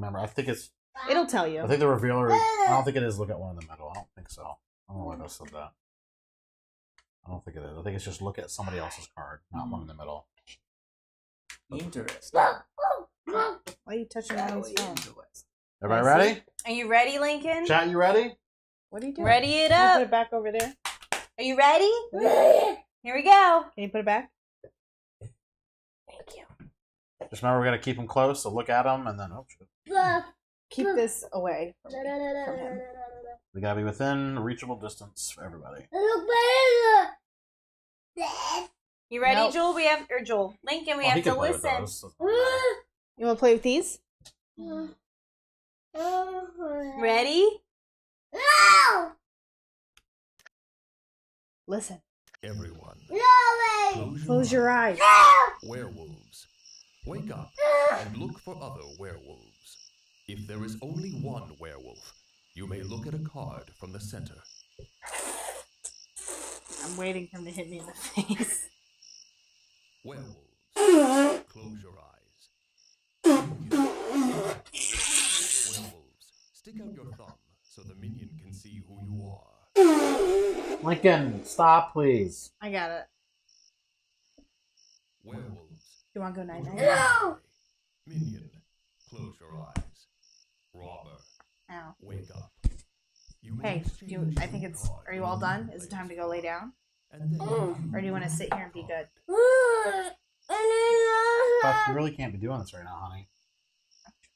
remember. I think it's. It'll tell you. I think the revealer. I don't think it is. Look at one in the middle. I don't think so. I don't know why I said that. I don't think it is. I think it's just look at somebody else's card, not one in the middle. Interesting. Why are you touching on his phone? Everybody ready? Are you ready, Lincoln? Chat, you ready? What are you doing? Ready it Can you up. put it back over there? Are you ready? Here we go. Can you put it back? Thank you. Just remember, we're gonna keep them close, so look at them, and then Keep this away from him. we gotta be within reachable distance for everybody. You ready, Nope. Joel? Lincoln, we Oh, he have can to play with listen. those. You want to play with these? Ready? Listen. Everyone, Close your eyes. werewolves, wake up and look for other werewolves. If there is only one werewolf, you may look at a card from the center. I'm waiting for him to hit me in the face. Werewolves, close your eyes. Werewolves, stick out your thumb so the minion can see who you are. Lincoln, stop, please. I got it. Werewolves, You want to go night-night? no! Minion, close your eyes. Robber, Ow. wake up. You may Hey, exchange I think one it's... card Are you all done? Is it time to go lay down? and then Or do you want to sit here and be good? But you really can't be doing this right now, honey.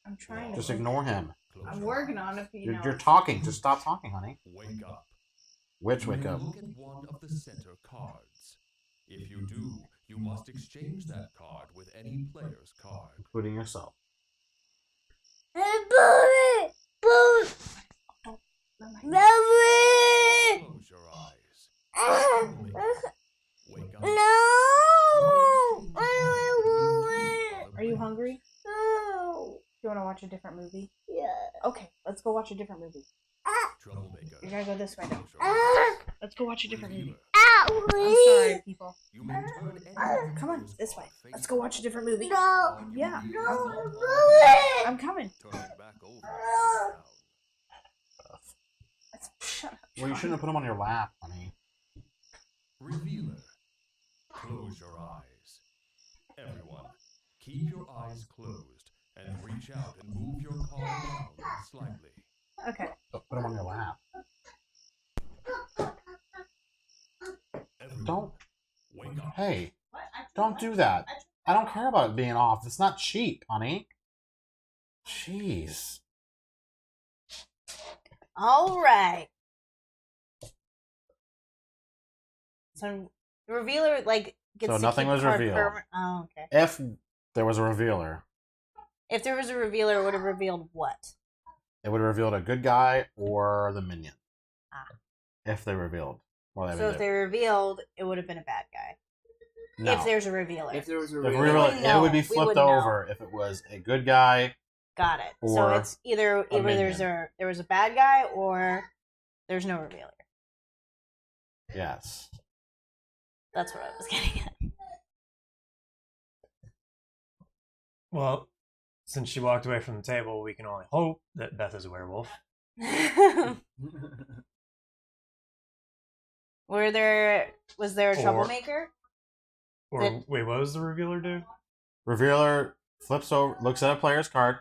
I'm trying Just to... ignore him. Close I'm your working eyes. on it, but you know... You're talking. Just stop talking, honey. Wake up. Witch, You wake may up. Look at one of the center cards. If you do, you must exchange that card with any player's card. Including yourself. Close your eyes. Wake up. Are you hungry? No. You want to watch a different movie? Yeah. Okay, let's go watch a different movie. Troublemaker. You gotta go this way now. Close your eyes. Let's go watch a different movie. Ow, I'm sorry, people. You may turn any Come on, player's this way. card Let's go watch a different movie. No. on your Yeah. minion. I'm coming. Turn it back over. Down. Shut up. Well, you shouldn't have put them on your lap, honey. Revealer. Close your eyes. Everyone, keep your eyes closed and reach out and move your card around slightly. Okay. Put them on your lap. Everyone, Don't. wake up. Hey, don't do that. I don't care about it being off. It's not cheap, honey. Jeez. All right. So the revealer gets So to nothing keep was card revealed. Oh, okay. If there was a revealer, If there was a revealer, it would have revealed what? it would have revealed a good guy or the minion. Ah. If they revealed. Well, So if they revealed, it would have been a bad guy. no. If there's a revealer. If there was a If real, reveal- wouldn't it would know. be We flipped wouldn't know. over if it was a good guy. Got it. So Or it's either a there was a bad guy or there's no revealer. Yes. That's what I was getting at. Well, since she walked away from the table, we can only hope that Beth is a werewolf. Was there a Or- troublemaker? Or Did- wait, what does the revealer do? Revealer flips over, looks at a player's card,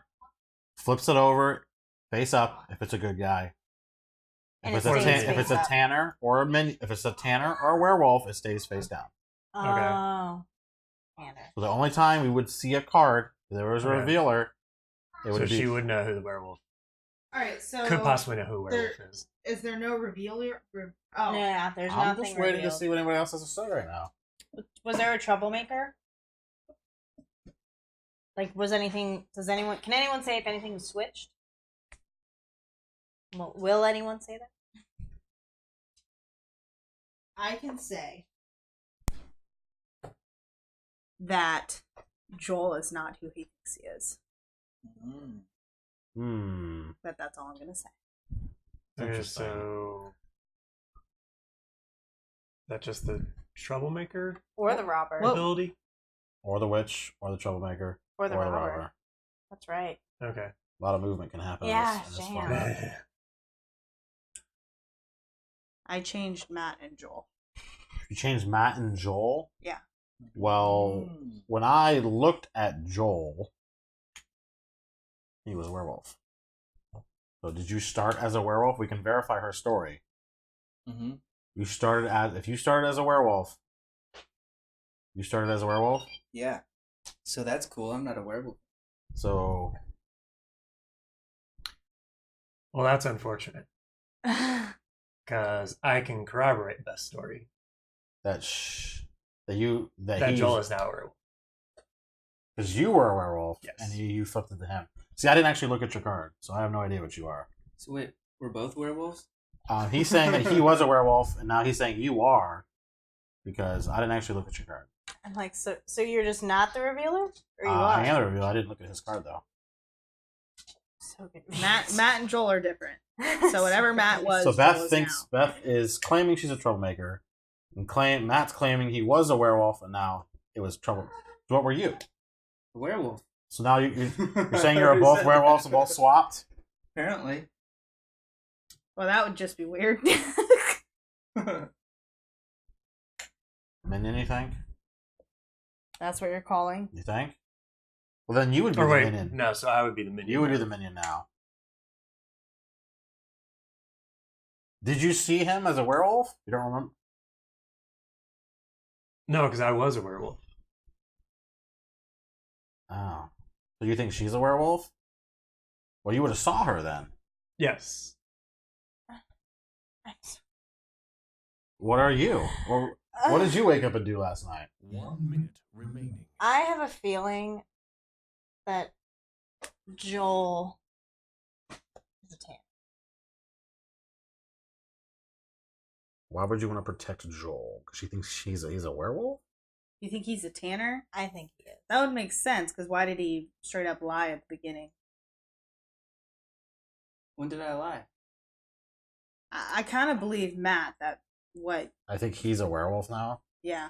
flips it over, face up if it's a good guy. And If it it's, stays if it's face a up. tanner or a if it's a tanner or a werewolf, it stays face down. Oh. Tanner. So the only time we would see a card, if there was a Okay. revealer, it would So be. she would know who the werewolf All right, so could possibly know who a werewolf is. is there no revealer? Oh, Yeah, there's I'm nothing just waiting to revealed. see what anybody else has to say right now. Was there a troublemaker? Was anything? Can anyone say if anything was switched? Will anyone say that? I can say that Joel is not who he thinks he is. But that's all I'm gonna say. Okay, Interesting. so that's just the troublemaker Or the robber? ability? Or the witch, or the troublemaker, Or the or the robber. robber. That's right. Okay. A lot of movement can happen. Yeah, in this damn. format. I changed Matt and Joel. You changed Matt and Joel? Yeah. Well, when I looked at Joel, he was a werewolf. So did you start as a werewolf? We can verify her story. Mm-hmm. If you started as a werewolf, you started as a werewolf? Yeah. So that's cool. I'm not a werewolf. So Well, that's unfortunate. Because I can corroborate Beth's story. that That Joel is now a werewolf. because you were a werewolf, Yes. and you flipped it to him. See, I didn't actually look at your card, so I have no idea what you are. So wait, we're both werewolves? He's saying that he was a werewolf, and now he's saying you are, because I didn't actually look at your card. I'm like, so you're just not the revealer, or you I are? am the reveal. I didn't look at his card though. So good. Matt and Joel are different. So whatever Matt was. So Joel Beth is thinks now. Beth is claiming she's a troublemaker, and Matt's claiming he was a werewolf, and now it was trouble. So what were you? A werewolf. So now you're saying you're both werewolves and both swapped? Apparently. Well, that would just be weird. Minion, you think? That's what you're calling. You think? Well, then you would be Or the wait, minion. no, so I would be the minion. You would be the minion now. Did you see him as a werewolf? You don't remember? No, because I was a werewolf. Oh. So you think she's a werewolf? Well, you would have saw her then. Yes. What are you? Or what did you wake up and do last night? 1 minute remaining. I have a feeling that Joel is a tan. Why would you want to protect Joel? Because she thinks he's a werewolf? You think he's a tanner? I think he is. That would make sense, because why did he straight up lie at the beginning? When did I lie? I kind of believe Matt that what? I think he's a werewolf now. Yeah.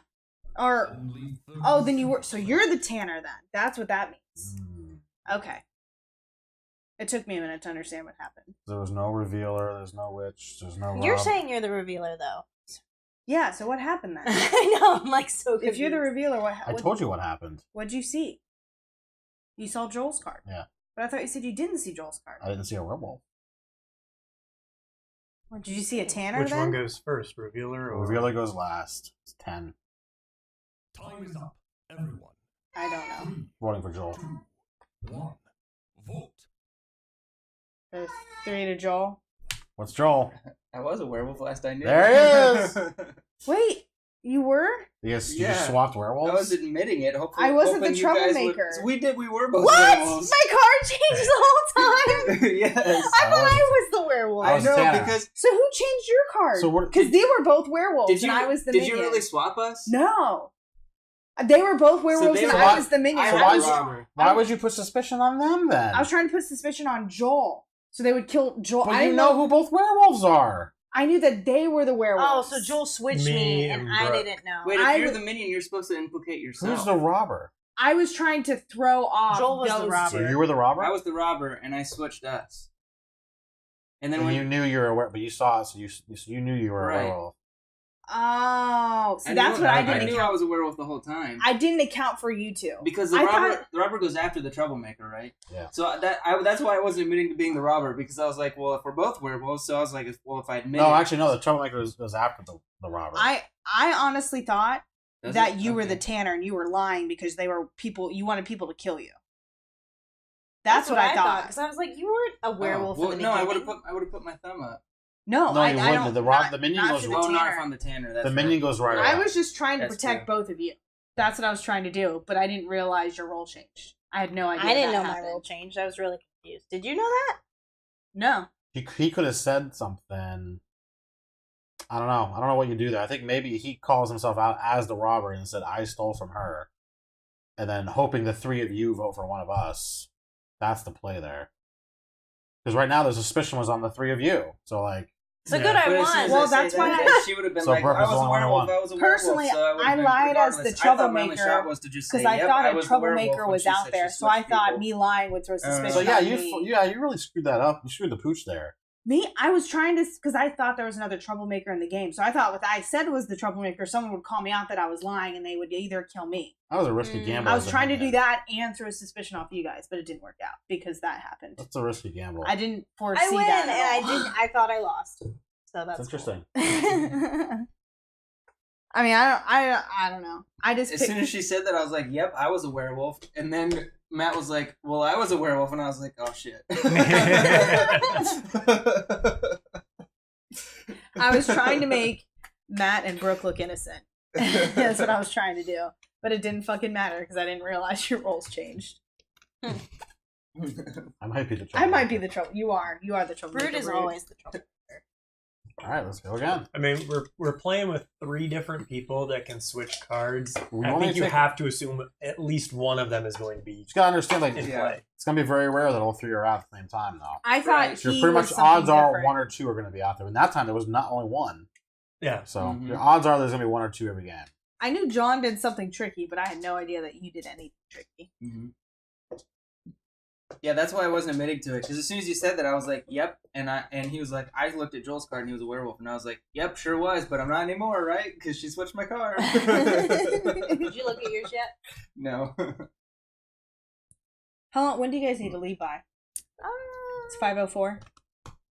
Or Only 30 oh, then you were. So seconds you're the left. tanner then. That's what that means. Hmm. Okay. It took me a minute to understand what happened. There was no revealer. There's no witch. There's no. You're Rob. saying you're the revealer, though. Yeah. So what happened then? I know. I'm like so confused. If you're the revealer, I told you what happened. What'd you see? You saw Joel's card. Yeah. But I thought you said you didn't see Joel's card. I didn't see a werewolf. Did you see a tanner Which then? one goes first, revealer or Revealer goes last. It's 10. Time is up, everyone. I don't know. 3, Voting for Joel. 2, 1. Vote. There's 3 to Joel. What's Joel? I was a werewolf last I knew. There he is! Wait, you were? You just Yeah. swapped I werewolves? was admitting it. Hopefully, I wasn't hoping the you guys would- troublemaker. So we were both What? werewolves. My card changed the whole time. Yes. I thought I was the werewolf. I I was know Tanner. because So who changed your card? So what- Because they were both werewolves, did you and I was the did minion. you really swap us? No. They were both werewolves, they and were- I was the minion. I So I why was, was robber. Why would you put suspicion on them then? I was trying to put suspicion on Joel, so they would kill Joel. But I you didn't know who both werewolves are. I knew that they were the Oh, werewolves. so Joel switched Me me, and and I Brooke. didn't know. Wait, if I you're w- the minion, you're supposed to implicate yourself. Who's the robber? I was trying to throw off Joel was the those robber. So you were the robber? I was the robber, and I switched us. And then And when you knew you were a werewolf, but you saw it, so you knew you were Right. a werewolf. Oh, see, I that's knew, what I I didn't knew I account. was a werewolf the whole time. I didn't account for you two. Because I the robber goes after the troublemaker, right? Yeah. So that's why I wasn't admitting to being the robber, because I was like, well, if we're both werewolves, so I was like, if I admit No, it, actually, no. The troublemaker was after the robber. I honestly thought does that it? you were Okay. the tanner and you were lying because they were people. You wanted people to kill you. That's what I thought. because I was like, you weren't a werewolf Oh, well, in the no, beginning. I would have put my thumb up. No, No, I you don't. wouldn't. The minion not goes for the Oh, not tanner. if I'm the tanner. That's The minion goes right I away. was just trying to That's protect true. both of you. That's what I was trying to do, but I didn't realize your role changed. I had no idea. I didn't that know my happened. role changed. I was really confused. Did you know that? No. He could have said something. I don't know. I don't know what you do there. I think maybe he calls himself out as the robber and said, I stole from her. And then hoping the 3 of you vote for one of us. That's the play there. Because right now the suspicion was on the 3 of you. So, like, So Yeah. good, I But as soon won. as Well, I say that's why that, I- then she would have been So like, Brooke I is was the a only werewolf, one. I was a Personally, werewolf. So I, I lied as the regardless. I thought my only troublemaker shot was to just say, because I yep, thought I a was the werewolf troublemaker when was she out said there, she so I switched thought people. me lying would throw suspicion So yeah, on you me. you really screwed that up. You screwed the pooch there. Me, I was trying to, because I thought there was another troublemaker in the game. So I thought what I said was the troublemaker. Someone would call me out that I was lying, and they would either kill me. That was a risky gamble. I was as a trying to do man. that and throw suspicion off you guys, but it didn't work out because that happened. That's a risky gamble. I didn't foresee I win, that. and at I all. didn't. I thought I lost. So that's That's interesting. I mean, I don't know. I just As picked, soon as she said that, I was like, yep, I was a werewolf. And then Matt was like, well, I was a werewolf. And I was like, oh, shit. I was trying to make Matt and Brooke look innocent. That's what I was trying to do, but it didn't fucking matter because I didn't realize your roles changed. I might be the trouble. I might be the trouble. You are the trouble. Brood is always the trouble. All right, let's go again. I mean, we're playing with 3 different people that can switch cards. We I only think you take- have to assume at least one of them is going to be You just gotta understand, like, in Yeah. play. it's gonna be very rare that all 3 are out at the same time, though. I thought Right. So he pretty was much something odds are different. 1 or 2 are gonna be out there. And that time there was not only one. Yeah. So Mhm. your odds are there's gonna be 1 or 2 every game. I knew John did something tricky, but I had no idea that you did anything tricky. Mhm. Yeah, that's why I wasn't admitting to it. Because as soon as you said that, I was like, "Yep," and he was like, "I looked at Joel's card and he was a werewolf," and I was like, "Yep, sure was, but I'm not anymore, right? Because she switched my card." Did you look at yours yet? No. How long? When do you guys need to leave by? It's 5:04.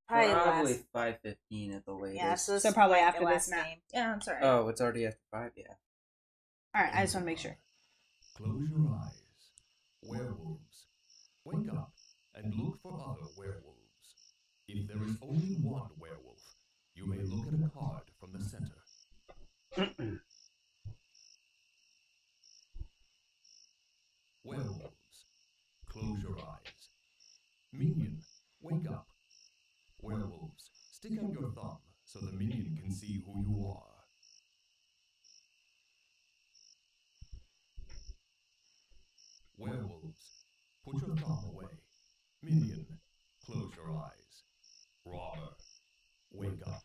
Probably Probably last. 5:15 at the latest. Yeah, so, So probably like after the this last match. game. Yeah, that's alright. Oh, it's already after 5. Yeah. All right, I just want to make sure. Close your eyes. Werewolves. Wake up and look for other werewolves. If there is only one werewolf, you may look at a card from the center. Werewolves. Close your eyes. Minion. Wake up. Werewolves. Stick out your thumb so the minion can see who you are. Werewolves, put your thumb away. Minion, close your eyes. Robber, wake up.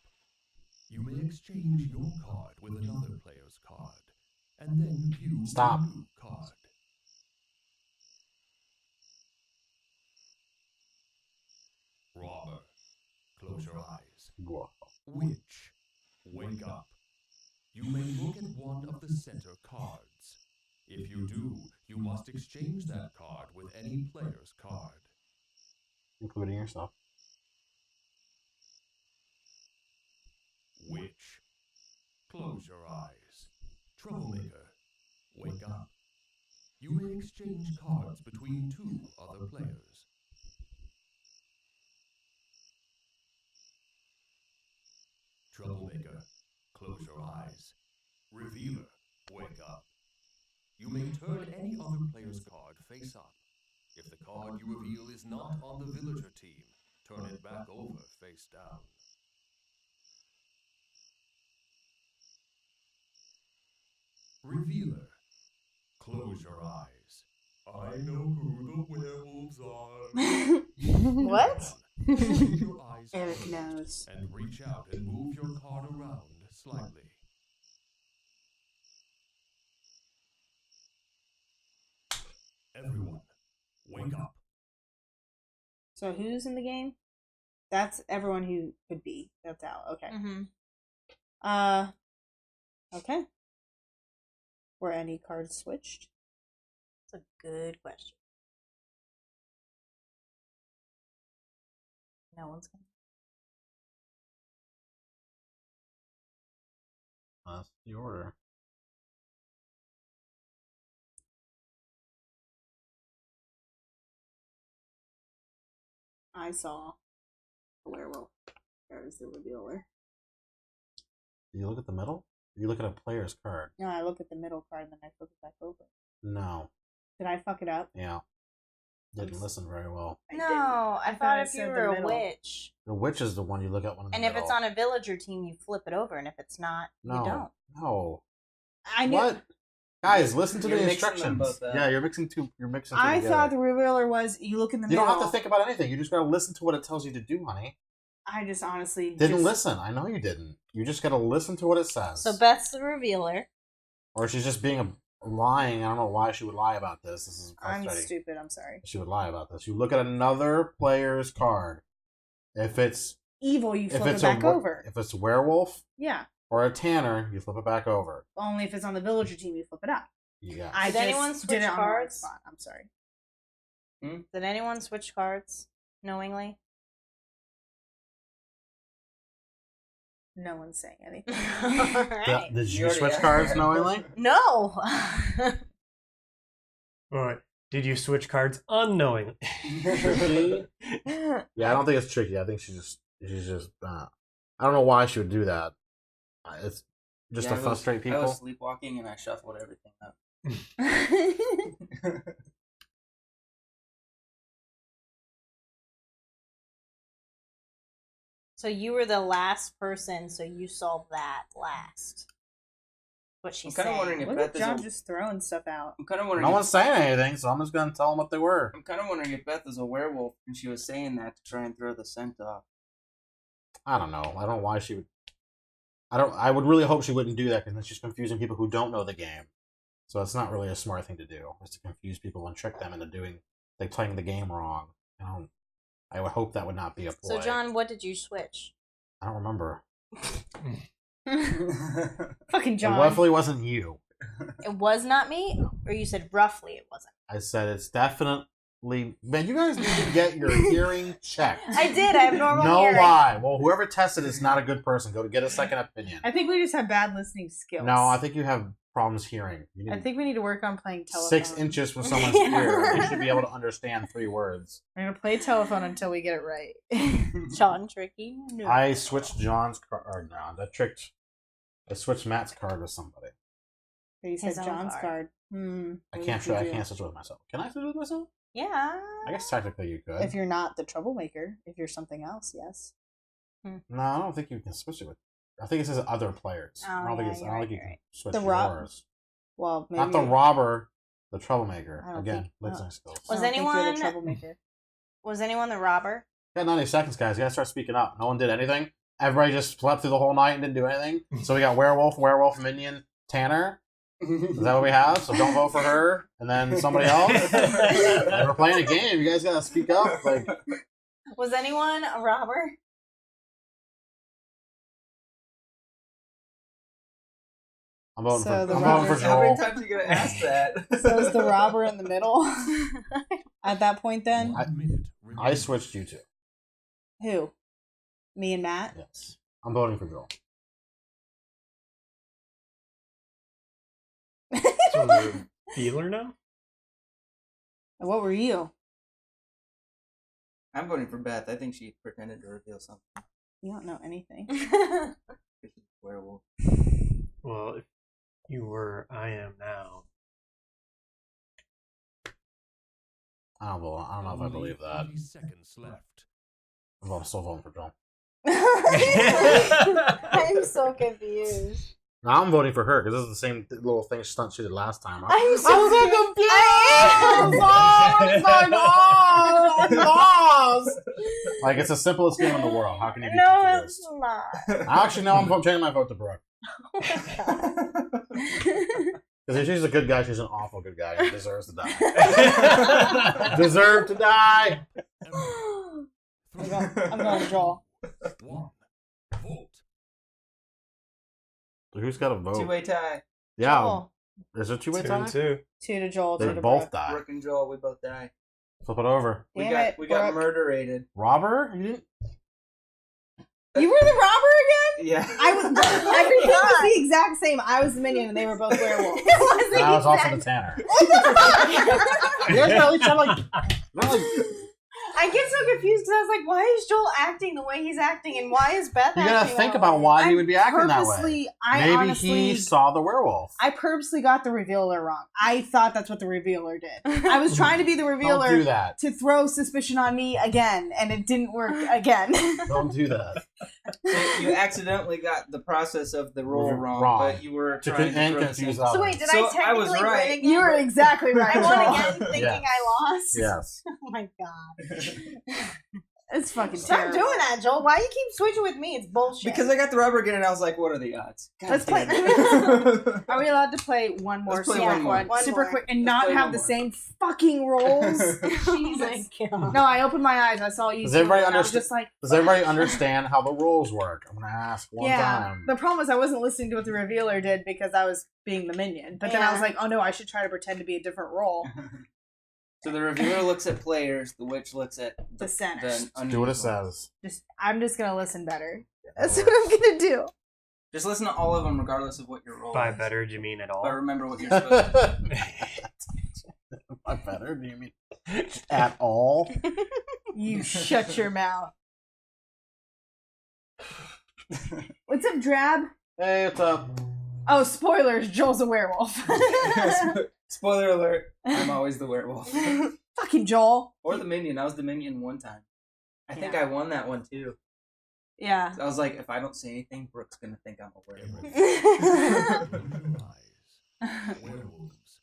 You may exchange your card with another player's card, and then view Stop. a new card. Robber, close your eyes. Whoa. Witch, wake up. You may look at one of the center cards. If you do, you must exchange that card with any player's card. Including yourself. Witch, close your eyes. Troublemaker, wake up. You may exchange cards between 2 other players. Troublemaker, close your eyes. Revealer, wake up. You may turn any other player's card face up. If the card you reveal is not on the villager team, turn it back over face down. Revealer, close your eyes. I know who the werewolves are. What? Keep your eyes Eric closed knows. and reach out and move your card around slightly. Everyone, wake up. So who's in the game? That's everyone who could be. That's out. Okay. Mm-hmm. Okay. Were any cards switched? That's a good question. No one's gonna. That's the order. I saw a werewolf. There's the revealer. Do you look at the middle? You look at a player's card. No, I look at the middle card and then I flip it back over. No. Did I fuck it up? Yeah. Didn't listen very well. I No, didn't. I I thought thought if it you said were the a middle. witch, The witch is the one you look at one in the and if middle. it's on a villager team, you flip it over, and if it's not, No. you don't. No. I knew. What? Guys, listen to You're the mixing them instructions. both up. Yeah, you're mixing two. You're mixing two I together. thought the revealer was you look in the You middle. don't have to think about anything. You just gotta listen to what it tells you to do, honey. I just honestly Didn't listen. I know you didn't. You just gotta listen to what it says. So Beth's the revealer. Or she's just being lying. I don't know why she would lie about this. This is I'm frustrating. stupid. I'm sorry. She would lie about this. You look at another player's card. If it's Evil, you flip it back over. If it's werewolf Yeah. or a tanner, you flip it back over. Only if it's on the villager team, you flip it up. Yeah. I Did just anyone did switch it on the wrong cards? spot. I'm sorry. Did anyone switch cards knowingly? No one's saying anything. All right. Did you already switch asked. cards knowingly? No. Alright. Did you switch cards unknowingly? Tricky? Yeah, I don't think it's tricky. I think she's just. I don't know why she would do that. It's just to frustrate people. I was sleepwalking and I shuffled everything up. So you were the last person, so you solved that last. What she's I'm kinda saying. wondering if Look Beth at is John a- just throwing stuff out. I'm kind of wondering. No one's saying anything, so I'm just gonna tell them what they were. I'm kind of wondering if Beth is a werewolf and she was saying that to try and throw the scent off. I don't know. I don't know why she would. I would really hope she wouldn't do that because then she's confusing people who don't know the game. So it's not really a smart thing to do, is to confuse people and trick them into playing the game wrong. I would hope that would not be a ploy. So John, what did you switch? I don't remember. Fucking It John. definitely wasn't you. It was not me, or you said roughly it wasn't. I said it's definitely. Man, you guys need to get your hearing checked. I did. I have normal No hearing. lie. Well, whoever tested it's not a good person. Go to get a second opinion. I think we just have bad listening skills. No, I think you have problems hearing. You need I think we need to work on playing telephone. 6 inches from someone's ear. You should be able to understand 3 words. We're gonna play telephone until we get it right. John Tricky. No. I switched John's card. No, I switched Matt's card with somebody. You said His own John's card. card. I can't switch with myself. Can I switch with myself? Yeah. I guess technically you could. If you're not the troublemaker, if you're something else, yes. No, I don't think you can switch it with. I think it says other players. Oh, I don't yeah, think it's. I you're don't right, think you you're can right. switch The rob- yours. Well, maybe Not the robber, the troublemaker. I don't Again, think- listening skills. I Was don't think you're anyone- the troublemaker? Was anyone the robber? We got 90 seconds, guys. You gotta start speaking up. No one did anything. Everybody just slept through the whole night and didn't do anything. So we got werewolf, minion, Tanner. Is that what we have? So don't vote for her, and then somebody else. And we're playing a game. You guys gotta speak up. Like, Was anyone a robber? I'm voting So the I'm voting for robber- How many Joel. times are you gonna ask that? So is the robber in the middle at that point then? I switched you two. Who? Me and Matt? Yes, I'm voting for Joel. So we're feeler now? And what were you? I'm voting for Beth. I think she pretended to reveal something. You don't know anything. She's a werewolf. Well, if you were, I am now. I don't know if I believe that. 30 seconds left. I'm still voting for Joel. I'm so confused. Now I'm voting for her because this is the same little thing stunt she did last time. I'm so I'm lost. Like, it's the simplest game in the world. How can you be No, confused? it's not. Actually, no, I'm changing my vote to Brooke. Oh my god. Because if she's a good guy, she's an awful good guy and deserves to die. Deserve to die. I'm going Joel. 1. Vote. So who's got a vote? Two-way tie. Yeah. Joel. Is it two-way 2 tie? and 2. 2 to Joel, 2 They to both Brooke. die. Brooke and Joel, we both die. Flip it over. We Damn got it, we got Brooke. murderated. Robber? You didn't? You were the robber again? Yeah. I was. Everything was the exact same. I was the minion, and they were both werewolves. And I was also the Tanner. You guys gotta at least have, like... Not like I get so confused because I was like, why is Joel acting the way he's acting, and why is Beth you acting gotta think that about way? why he would be acting that way. Purposely, Maybe he saw the werewolf. I purposely got the revealer wrong. I thought that's what the revealer did. I was trying to be the Don't do revealer that. to throw suspicion on me again, and it didn't work again. Don't do that. So you accidentally got the process of the roll wrong, Wrong. but you were To trying to and throw the confuse same- others. So wait, did So I I was technically right. win again? You were exactly right. I won Joel. again thinking Yes. I lost? Yes. Oh my god. It's fucking Stop terrible. doing that, Joel. Why you keep switching with me? It's bullshit. Because I got the robber again, and I was like, "What are the odds?" God Let's play. damn it. Are we allowed to play one more? Let's play super one more. quick- One super more. quick, and Let's not play have one the more. same fucking rolls. Oh my Jesus. god. No, I opened my eyes. I saw you. Does everybody I was understand? just like, Does everybody understand how the rules work? I'm gonna ask one yeah. time. The problem was I wasn't listening to what the revealer did because I was being the minion. But then I was Yeah. like, oh no, I should try to pretend to be a different role. So the revealer looks at players, the witch looks at The center. Do what it says. I'm just gonna listen better. That's what I'm gonna do. Just listen to all of them, regardless of what your role By is. better, do you mean at all? But remember what you're supposed to By better? Do you mean at all? You shut your mouth. do. What's up, Drab? Hey, what's up? Oh, spoilers! Joel's a werewolf. Spoiler alert, I'm always the werewolf. Fucking Joel. Or the minion. I was the minion one time. I think Yeah. I won that one too. Yeah. I was like, if I don't say anything, Brooke's gonna think I'm a werewolf. Open your eyes. Werewolves,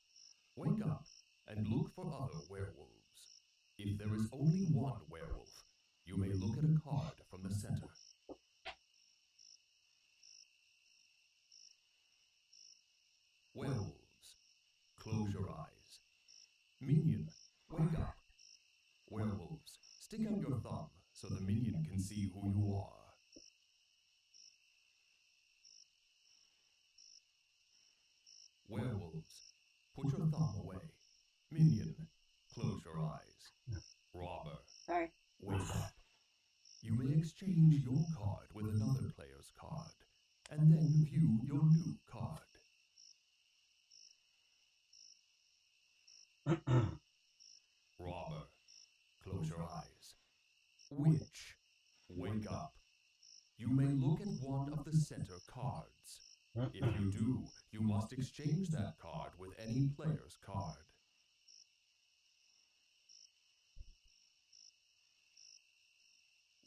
wake up and look for other werewolves. If there is only one werewolf, you may look at a card from the center. Werewolves, close your eyes. Minion, wake up. Werewolves, stick out your thumb so the minion can see who you are. Werewolves, put your thumb away. Minion, close your eyes. Robber, Sorry. wake up. You may exchange your card with another player's card, and then view your new card. Robber, close your eyes. Witch, wake up. You may look at one of the center cards. If you do, you must exchange that card with any player's card.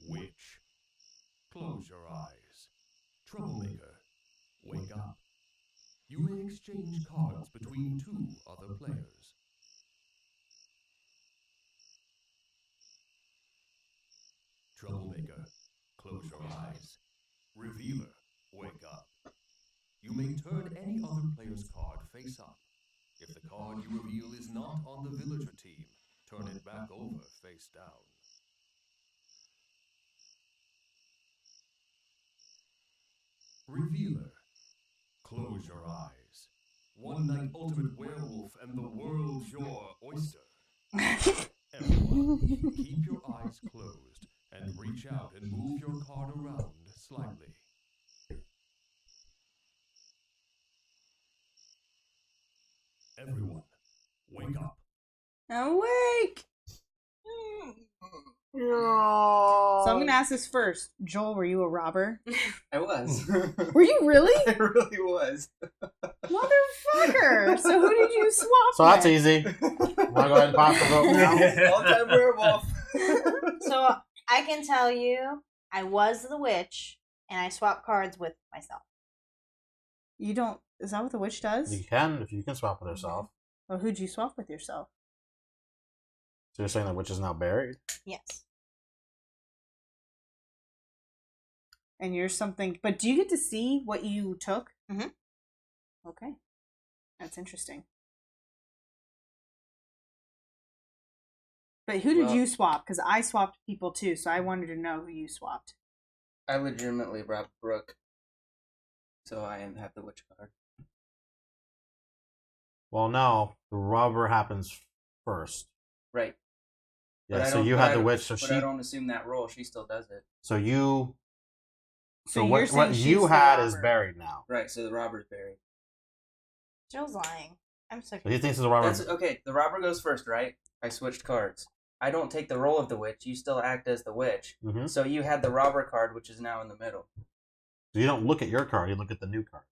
Witch, close your eyes. Troublemaker, wake up. You may exchange cards between two other players. Troublemaker, close your eyes. Revealer, wake up. You may turn any other player's card face up. If the card you reveal is not on the villager team, turn it back over face down. Revealer, close your eyes. One night ultimate werewolf and the world's your oyster. Everyone, keep your eyes closed and reach out and move your card around slightly. Everyone, wake up. Awake. So I'm gonna ask this first. Joel, were you a robber? I was. Were you really? I really was. Motherfucker! So who did you swap So that's with? easy. Want to go ahead and pop the vote now? All-time werewolf. So I can tell you, I was the witch, and I swapped cards with myself. You don't. Is that what the witch does? You can, if you can swap with herself. Or who'd you swap with yourself? So you're saying the witch is now buried? Yes. And you're something. But do you get to see what you took? Mhm. Okay. That's interesting. But who did Well- you swap? Because I swapped people too, so I wanted to know who you swapped. I legitimately brought Brooke. So I have the witch card. Well, no. The robber happens first. Right. Yeah, But I so don't- you but had I the don't- witch, so But she. I don't assume that role. She still does it. So you. So So you're what saying she's you the had is robber. buried now. Right, so the robber's buried. Joe's lying. I'm so So he thinks it's a robber. That's okay. The robber goes first, right? I switched cards. I don't take the role of the witch. You still act as the witch. Mm-hmm. So you had the robber card, which is now in the middle. So you don't look at your card, you look at the new card.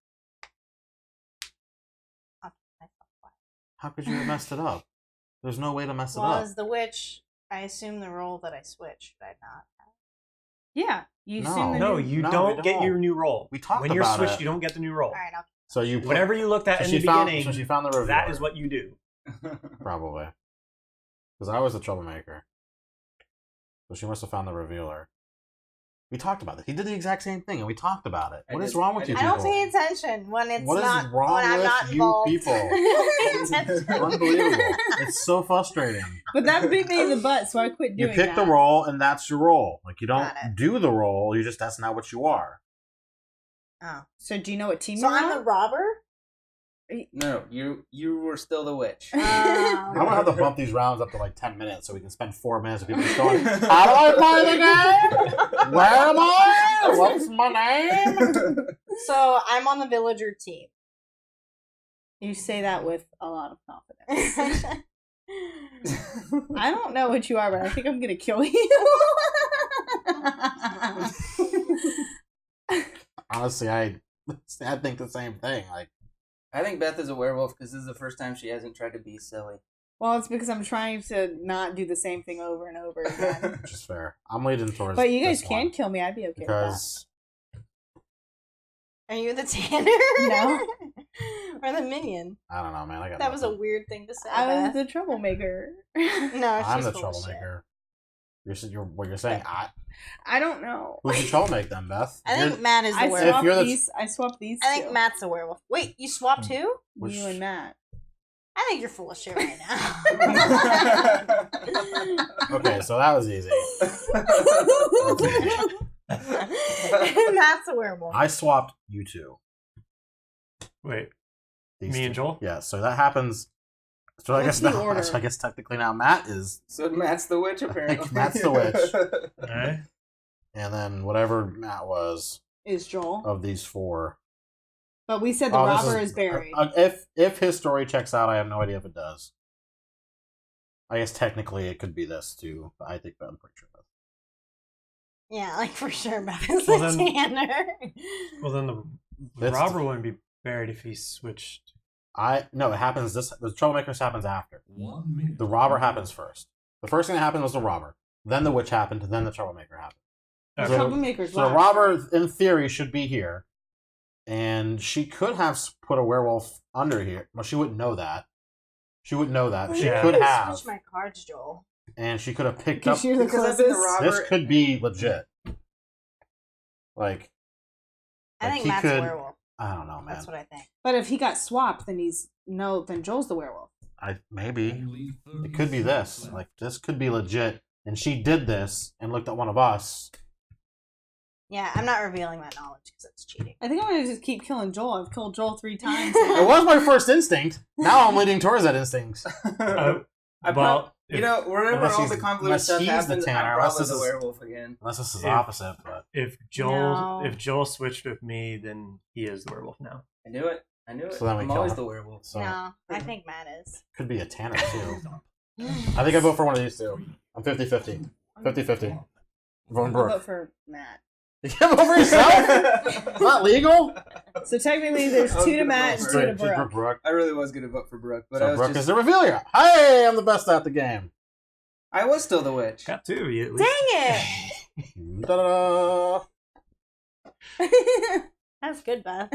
How could you have messed it up? There's no way to mess it Well, up. as the witch, I assume the role that I switched. Did I not? Yeah. You No. assume the No, new- you No, don't we get don't. your new role. We talked when you're about switched, it. you don't get the new role. All right, I'll So you Whatever you looked at so in she the found, beginning, so she found the revealer. that is what you do. Probably. Because I was the troublemaker. So she must have found the revealer. We talked about it. He did the exact same thing, and we talked about it. I What is did- wrong with I you did- I people? don't pay attention when it's What is not wrong when I'm with not you involved. people? I don't pay attention. Unbelievable. It's so frustrating. But that bit me in the butt, so I quit doing You pick that. the role, and that's your role. Like, you don't Got it. do the role, you just, that's not what you are. Oh. So do you know what team So you're I'm on? the robber? No, you were still the witch. I'm gonna have to bump these rounds up to like 10 minutes so we can spend 4 minutes of people just going, how do I play the game? Where am I? What's my name? So I'm on the villager team. You say that with a lot of confidence. I don't know what you are, but I think I'm gonna kill you. Honestly, I think the same thing. Like, I think Beth is a werewolf because this is the first time she hasn't tried to be silly. Well, it's because I'm trying to not do the same thing over and over again. which is fair. I'm leading towards. But you guys this can one kill me. I'd be okay with that. because Are you the tanner? No. Or the minion? I don't know, man. I got That was a nothing. weird thing to say. I was Beth. the troublemaker. No, I'm she's the full of shit. troublemaker. What you're saying? I don't know. Who's the troublemaker then, Beth? I think Matt is the I werewolf. If you're swapped these. I think two. Matt's the werewolf. Wait, you swapped too? Which- You and Matt. I think you're full of shit right now. Okay, so that was easy. Matt's the werewolf. I swapped you two. Wait, These me two. and Joel? Yeah, so that happens. So I What's guess the now, order? so I guess technically now Matt is, So Matt's the witch, apparently. Matt's the witch. Alright. and then whatever Matt was Is Joel. of these four. But we said the Oh, this robber is buried. If his story checks out, I have no idea if it does. I guess technically it could be this too, but I think I'm pretty sure. Yeah, like for sure, Beth is Well, the then- tanner. Well, then the That's- robber wouldn't be buried if he switched. No, it happens. The troublemakers happens after. 1 minute. The robber happens first. The first thing that happened was the robber. Then the witch happened. Then the troublemaker happened. The So- troublemaker's So the last. robber, in theory, should be here, and she could have put a werewolf under here. Well, she wouldn't know that. She wouldn't know that. But she Yeah. could have, Switch my cards, Joel. and she could have picked Because up. you're the Because I've been the closest. robber. This could be legit. Like, I Like, think he Matt's could- a werewolf. I don't know, man. That's what I think. But if he got swapped, then then Joel's the werewolf. Maybe Only 30 it could be this. seconds Like, this could be legit, and she did this and looked at one of us. Yeah, I'm not revealing that knowledge because it's cheating. I think I'm gonna just keep killing Joel. I've killed Joel 3 times. It was my first instinct. Now I'm leading towards that instinct. I Well, you know, whenever unless all he's- the convoluted unless stuff he's the happens, tanner, I'm unless probably this the is- werewolf again. Unless this is If- opposite, but if No. Joel switched with me, then he is the werewolf now. I knew it. I knew it. So then we I'm kill always her. the werewolf. so No, I think Matt is. could be a tanner too. I think I vote for one of these two. I'm 50-50. 50-50. I'm voting I'll Brooke. vote for Matt. You can't vote for yourself? It's not legal? So technically, there's I was 2 to gonna Matt vote and for 2 to Just Brooke. Brooke. Brooke. I really was gonna vote for Brooke, but I So was Brooke just. is the revealer. Hey, I'm the best at the game. I was still the witch. Got two of you at Dang least. it! Da-da-da. That's good, Beth.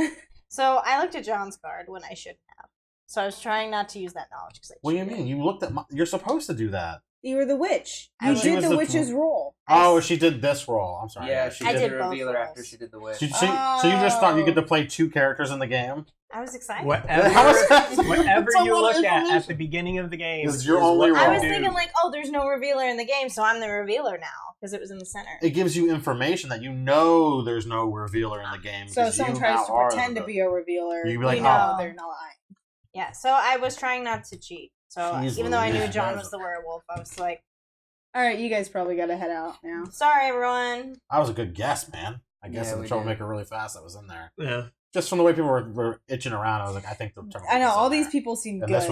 So I looked at John's card when I shouldn't have. So I was trying not to use that knowledge because I What do you cheated. mean? You looked at you're supposed to do that. You were the witch. I You was. She did was the the- witch's role. Oh, she did this role. I'm sorry. Yeah, she I did did the both revealer roles. after she did the witch. So you just thought you get to play 2 characters in the game? I was excited. Whatever, How is that? whatever It's a you lot of look at information. the beginning of the game Is your only what role. I was you do. thinking like, oh, there's no revealer in the game, so I'm the revealer now because it was in the center. It gives you information that you know there's no revealer in the game. So if 'cause someone you tries now to are pretend to the- be a revealer, You'd be you like, know oh. they're not lying. Yeah, so I was trying not to cheat. So Jeez even though I knew Louise, John guys. was the werewolf, I was like, All right, you guys probably got to head out now. sorry, everyone. That was a good guess, man. I guess Yeah, the we troublemaker really fast that was in there. Yeah. Just from the way people were itching around, I was like, I think the troublemaker's I know all in these there. people seem And good.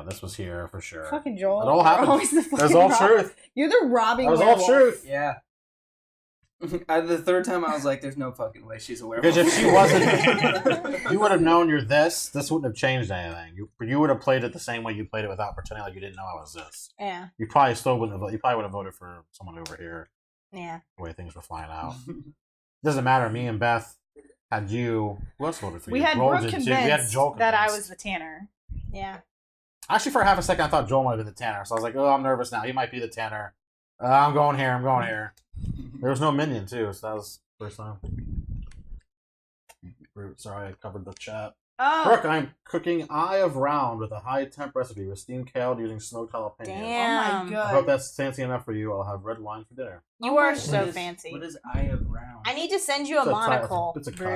this was here for sure. Fucking Joel. It all You're happened. always the That's fucking all robber. truth. You're the robbing That was all werewolf. truth. Yeah. The third time I was like, there's no fucking way she's a werewolf. Because if she wasn't, you would have known you're this. This wouldn't have changed anything. You would have played it the same way you played it without pretending like you didn't know I was this. Yeah, You probably still wouldn't have. You probably would have voted for someone over here. yeah. The way things were flying out. Doesn't matter. Me and Beth had you. Who else voted for you? We had Joel Brooke did convinced too. We had Joel that I convinced. was the tanner. Yeah. Actually, for half a second, I thought Joel might have been the tanner. So I was like, oh, I'm nervous now. He might be the tanner. I'm going here. I'm going here. There was no minion too, so that was the first time. Sorry, I covered the chat. Oh, Brooke, I'm cooking eye of round with a high temp recipe with steamed kale using smoked jalapenos. Damn. oh my I hope god. that's fancy enough for you. I'll have red wine for dinner. You are What so What is- fancy. What is eye of round? I need to send you a It's a monocle. It's a Bruce.